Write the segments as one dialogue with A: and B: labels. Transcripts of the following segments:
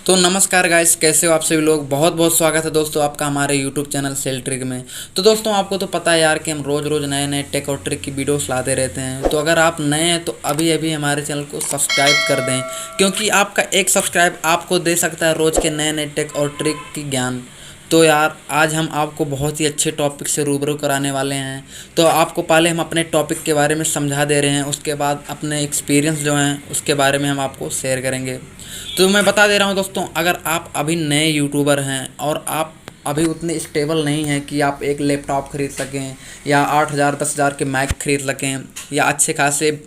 A: तो नमस्कार गाइस, कैसे हो आप सभी लोग। बहुत बहुत स्वागत है दोस्तों आपका हमारे यूट्यूब चैनल सेल ट्रिक में। तो दोस्तों आपको तो पता है यार कि हम रोज़ रोज़ नए नए टेक और ट्रिक की वीडियोस लाते रहते हैं। तो अगर आप नए हैं तो अभी अभी हमारे चैनल को सब्सक्राइब कर दें, क्योंकि आपका एक सब्सक्राइब आपको दे सकता है रोज़ के नए नए टेक और ट्रिक की ज्ञान। तो यार आज हम आपको बहुत ही अच्छे टॉपिक से रूबरू कराने वाले हैं। तो आपको पहले हम अपने टॉपिक के बारे में समझा दे रहे हैं, उसके बाद अपने एक्सपीरियंस जो हैं उसके बारे में हम आपको शेयर करेंगे। तो मैं बता दे रहा हूँ दोस्तों, अगर आप अभी नए यूट्यूबर हैं और आप अभी उतने स्टेबल नहीं हैं कि आप एक लैपटॉप ख़रीद सकें या 8,000 10,000 के मैक ख़रीद सकें या अच्छे खासे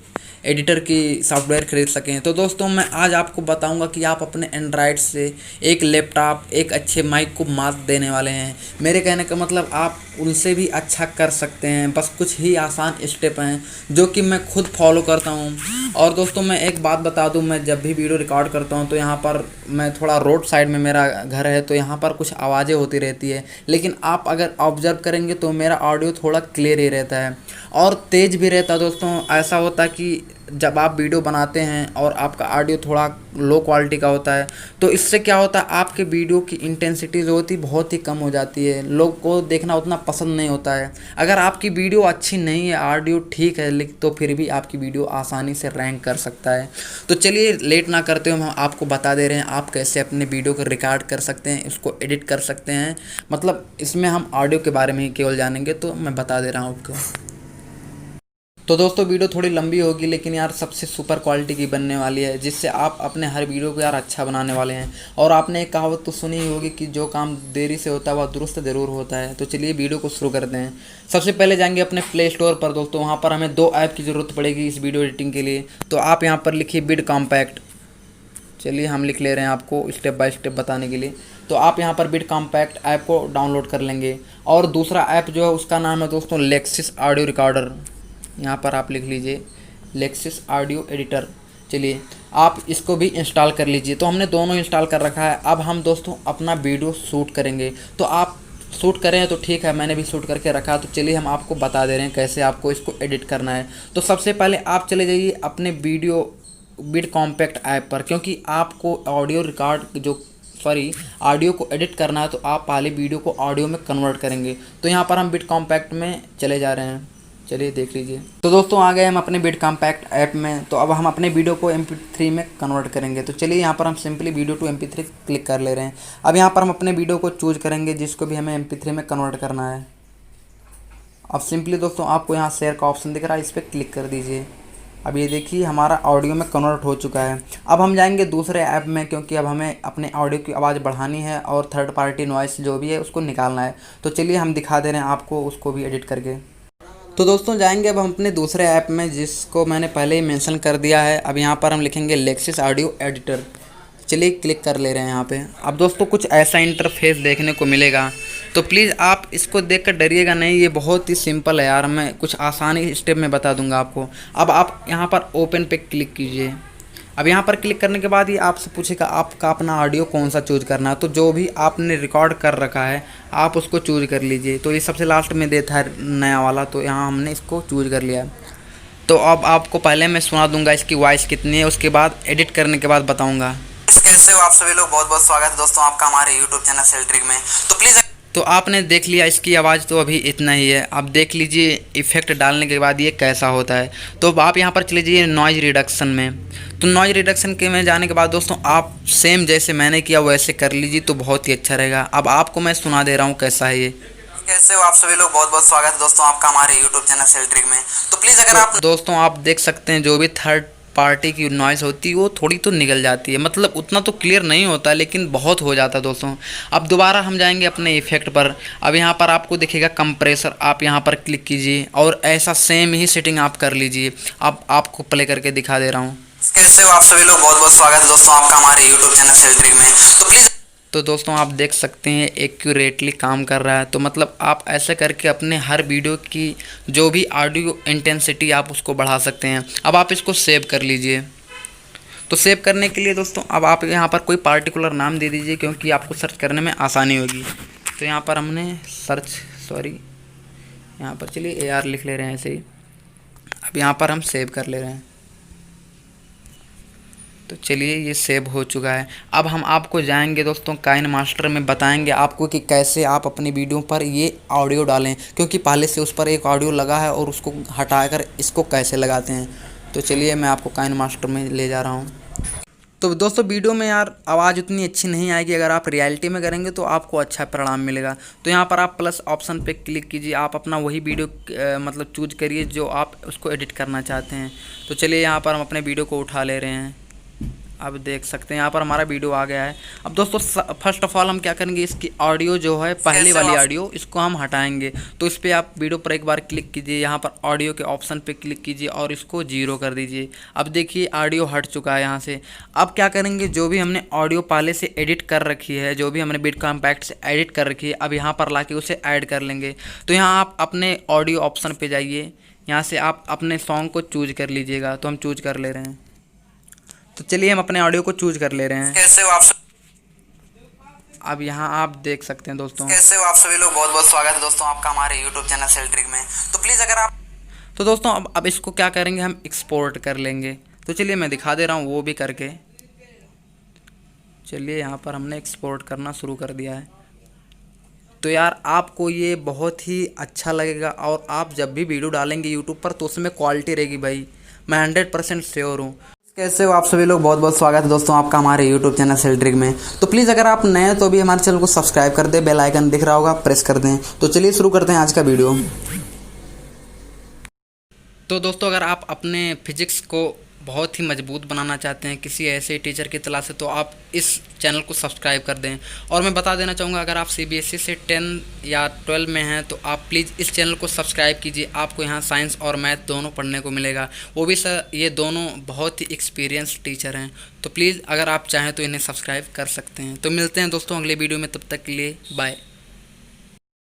A: एडिटर की सॉफ्टवेयर ख़रीद सकें, तो दोस्तों मैं आज आपको बताऊंगा कि आप अपने एंड्रॉयड से एक लैपटॉप एक अच्छे माइक को मात देने वाले हैं। मेरे कहने का मतलब आप उनसे भी अच्छा कर सकते हैं, बस कुछ ही आसान स्टेप हैं जो कि मैं खुद फॉलो करता हूं। और दोस्तों मैं एक बात बता दूं, मैं जब भी वीडियो रिकॉर्ड करता हूं तो यहाँ पर मैं थोड़ा रोड साइड में मेरा घर है, तो यहाँ पर कुछ आवाज़ें होती रहती है, लेकिन आप अगर ऑब्जर्व करेंगे तो मेरा ऑडियो थोड़ा क्लियर ही रहता है और तेज़ भी रहता है। दोस्तों ऐसा होता है कि जब आप वीडियो बनाते हैं और आपका ऑडियो थोड़ा लो क्वालिटी का होता है तो इससे क्या होता है, आपके वीडियो की इंटेंसिटी जो होती है बहुत ही कम हो जाती है, लोग को देखना उतना पसंद नहीं होता है। अगर आपकी वीडियो अच्छी नहीं है, ऑडियो ठीक है, लेकिन तो फिर भी आपकी वीडियो आसानी से रैंक कर सकता है। तो चलिए लेट ना करते हुए हम आपको बता दे रहे हैं आप कैसे अपने वीडियो को रिकॉर्ड कर सकते हैं, इसको एडिट कर सकते हैं। मतलब इसमें हम ऑडियो के बारे में ही केवल जानेंगे, तो मैं बता दे रहा हूँ आपको। तो दोस्तों वीडियो थोड़ी लंबी होगी, लेकिन यार सबसे सुपर क्वालिटी की बनने वाली है, जिससे आप अपने हर वीडियो को यार अच्छा बनाने वाले हैं। और आपने एक कहावत तो सुनी ही होगी कि जो काम देरी से होता है वह दुरुस्त ज़रूर होता है। तो चलिए वीडियो को शुरू करते हैं। सबसे पहले जाएंगे अपने प्ले स्टोर पर दोस्तों, वहाँ पर हमें 2 ऐप की ज़रूरत पड़ेगी इस वीडियो एडिटिंग के लिए। तो आप यहाँ पर लिखिए बिड कॉम्पैक्ट। चलिए हम लिख ले रहे हैं आपको स्टेप बाय स्टेप बताने के लिए। तो आप यहाँ पर बिड कॉम्पैक्ट ऐप को डाउनलोड कर लेंगे। और दूसरा ऐप जो है उसका नाम है दोस्तों लेक्सिस ऑडियो रिकॉर्डर। यहाँ पर आप लिख लीजिए लेक्सिस ऑडियो एडिटर। चलिए आप इसको भी इंस्टॉल कर लीजिए। तो हमने दोनों इंस्टॉल कर रखा है। अब हम दोस्तों अपना वीडियो शूट करेंगे। तो आप शूट करें तो ठीक है, मैंने भी शूट करके रखा। तो चलिए हम आपको बता दे रहे हैं कैसे आपको इसको एडिट करना है। तो सबसे पहले आप चले जाइए अपने वीडियो बिड कॉम्पैक्ट ऐप पर, क्योंकि आपको ऑडियो रिकॉर्ड जो ऑडियो को एडिट करना है, तो आप पहले वीडियो को ऑडियो में कन्वर्ट करेंगे। तो यहाँ पर हम बिड कॉम्पैक्ट में चले जा रहे हैं। चलिए देख लीजिए। तो दोस्तों आ गए हम अपने बिड कॉम्पैक्ट ऐप में। तो अब हम अपने वीडियो को MP3 में कन्वर्ट करेंगे। तो चलिए यहाँ पर हम simply video to MP3 click कर ले रहे हैं। अब यहाँ पर हम अपने वीडियो को चूज करेंगे जिसको भी हमें MP3 में कन्वर्ट करना है। अब सिंपली दोस्तों आपको यहाँ शेयर का ऑप्शन दिख रहा है, इस पर क्लिक कर दीजिए। अब ये देखिए हमारा ऑडियो में कन्वर्ट हो चुका है। अब हम जाएंगे दूसरे ऐप में, क्योंकि अब हमें अपने ऑडियो की आवाज़ बढ़ानी है और थर्ड पार्टी नॉइस जो भी है उसको निकालना है। तो चलिए हम दिखा दे रहे हैं आपको उसको भी एडिट करके। तो दोस्तों जाएंगे अब हम अपने दूसरे ऐप में, जिसको मैंने पहले ही मेंशन कर दिया है। अब यहाँ पर हम लिखेंगे लेक्सिस ऑडियो एडिटर। चलिए क्लिक कर ले रहे हैं यहाँ पे। अब दोस्तों कुछ ऐसा इंटरफेस देखने को मिलेगा, तो प्लीज़ आप इसको देखकर डरिएगा नहीं, ये बहुत ही सिंपल है यार। मैं कुछ आसानी स्टेप में बता दूंगा आपको। अब आप यहाँ पर ओपन पे क्लिक कीजिए। अब यहाँ पर क्लिक करने के बाद ये आपसे पूछेगा आपका अपना ऑडियो कौन सा चूज़ करना है। तो जो भी आपने रिकॉर्ड कर रखा है आप उसको चूज़ कर लीजिए। तो ये सबसे लास्ट में देता है नया वाला, तो यहाँ हमने इसको चूज़ कर लिया है। तो अब आपको पहले मैं सुना दूंगा इसकी वॉइस कितनी है, उसके बाद एडिट करने के बाद बताऊँगा। कैसे हो आप सभी लोग, बहुत बहुत स्वागत है दोस्तों आपका हमारे यूट्यूब चैनल सेल ट्रिक में। तो प्लीज़ तो आपने देख लिया इसकी आवाज़ तो अभी इतना ही है। अब देख लीजिए इफ़ेक्ट डालने के बाद ये कैसा होता है। तो अब आप यहाँ पर चले जाइए नॉइज़ रिडक्शन में। तो नॉइज़ रिडक्शन के में जाने के बाद दोस्तों आप सेम जैसे मैंने किया वैसे कर लीजिए, तो बहुत ही अच्छा रहेगा। अब आपको मैं सुना दे रहा हूँ कैसा है ये। कैसे हो आप सभी लोग, बहुत बहुत स्वागत है दोस्तों आपका हमारे यूट्यूब चैनल सेल ट्रिक में। तो प्लीज़ अगर आप दोस्तों आप देख सकते हैं जो भी थर्ड पार्टी की नॉइज़ होती है वो थोड़ी तो निकल जाती है, मतलब उतना तो क्लियर नहीं होता लेकिन बहुत हो जाता है दोस्तों। अब दोबारा हम जाएंगे अपने इफेक्ट पर। अब यहाँ पर आपको दिखेगा कंप्रेसर, आप यहाँ पर क्लिक कीजिए और ऐसा सेम ही सेटिंग आप कर लीजिए। अब आपको प्ले करके दिखा दे रहा हूँ। कैसे हो आप सभी लोग, बहुत बहुत स्वागत है दोस्तों आपका हमारे यूट्यूब चैनल सेल ट्रिक में। तो प्लीज़ तो दोस्तों आप देख सकते हैं एक्यूरेटली काम कर रहा है। तो मतलब आप ऐसे करके अपने हर वीडियो की जो भी ऑडियो इंटेंसिटी आप उसको बढ़ा सकते हैं। अब आप इसको सेव कर लीजिए। तो सेव करने के लिए दोस्तों अब आप यहाँ पर कोई पार्टिकुलर नाम दे दीजिए, क्योंकि आपको सर्च करने में आसानी होगी। तो यहाँ पर हमने यहाँ पर चलिए AR लिख ले रहे हैं ऐसे ही। अब यहाँ पर हम सेव कर ले रहे हैं। तो चलिए ये सेव हो चुका है। अब हम आपको जाएंगे दोस्तों काइन मास्टर में, बताएंगे आपको कि कैसे आप अपनी वीडियो पर ये ऑडियो डालें, क्योंकि पहले से उस पर एक ऑडियो लगा है और उसको हटाकर इसको कैसे लगाते हैं। तो चलिए मैं आपको काइन मास्टर में ले जा रहा हूँ। तो दोस्तों वीडियो में यार आवाज़ उतनी अच्छी नहीं आएगी, अगर आप रियलिटी में करेंगे तो आपको अच्छा परिणाम मिलेगा। तो यहाँ पर आप प्लस ऑप्शन पे क्लिक कीजिए, आप अपना वही वीडियो मतलब चूज करिए जो आप उसको एडिट करना चाहते हैं। तो चलिए यहाँ पर हम अपने वीडियो को उठा ले रहे हैं। अब देख सकते हैं यहाँ पर हमारा वीडियो आ गया है। अब दोस्तों फर्स्ट ऑफ ऑल हम क्या करेंगे, इसकी ऑडियो जो है पहले वाली ऑडियो इसको हम हटाएंगे। तो इस पर आप वीडियो पर एक बार क्लिक कीजिए, यहाँ पर ऑडियो के ऑप्शन पे क्लिक कीजिए और इसको 0 कर दीजिए। अब देखिए ऑडियो हट चुका है यहाँ से। अब क्या करेंगे, जो भी हमने ऑडियो पहले से एडिट कर रखी है, जो भी हमने बिट कॉम्पैक्ट से एडिट कर रखी है, अब यहाँ पर ला उसे ऐड कर लेंगे। तो यहाँ आप अपने ऑडियो ऑप्शन पर जाइए, यहाँ से आप अपने सॉन्ग को चूज कर लीजिएगा। तो हम चूज कर ले रहे हैं। तो चलिए हम अपने ऑडियो को चूज कर ले रहे हैं।
B: कैसे हो आप
A: अब यहाँ आप देख सकते हैं दोस्तों।
B: कैसे हो आप सभी लोग, बहुत बहुत स्वागत है दोस्तों आपका हमारे YouTube चैनल सेल्ट्रिक में। तो प्लीज़ अगर आप
A: तो दोस्तों अब इसको क्या करेंगे, हम एक्सपोर्ट कर लेंगे। तो चलिए मैं दिखा दे रहा हूँ वो भी करके। चलिए यहाँ पर हमने एक्सपोर्ट करना शुरू कर दिया है। तो यार आपको ये बहुत ही अच्छा लगेगा और आप जब भी वीडियो डालेंगे यूट्यूब पर तो उसमें क्वालिटी रहेगी भाई, मैं 100% श्योर हूँ।
B: कैसे हो आप सभी लोग, बहुत बहुत स्वागत है दोस्तों आपका हमारे YouTube चैनल सेल्ट्रिक में। तो प्लीज़ अगर आप नए हैं तो भी हमारे चैनल को सब्सक्राइब कर दें, बेल आइकन दिख रहा होगा प्रेस कर दें। तो चलिए शुरू करते हैं आज का वीडियो।
A: तो दोस्तों अगर आप अपने फिजिक्स को बहुत ही मजबूत बनाना चाहते हैं किसी ऐसे टीचर की तलाश से, तो आप इस चैनल को सब्सक्राइब कर दें। और मैं बता देना चाहूँगा, अगर आप CBSE से 10 या 12 में हैं तो आप प्लीज़ इस चैनल को सब्सक्राइब कीजिए। आपको यहाँ साइंस और मैथ दोनों पढ़ने को मिलेगा, वो भी सर ये दोनों बहुत ही एक्सपीरियंस टीचर हैं। तो प्लीज़ अगर आप चाहें तो इन्हें सब्सक्राइब कर सकते हैं। तो मिलते हैं दोस्तों अगले वीडियो में, तब तक के लिए बाय।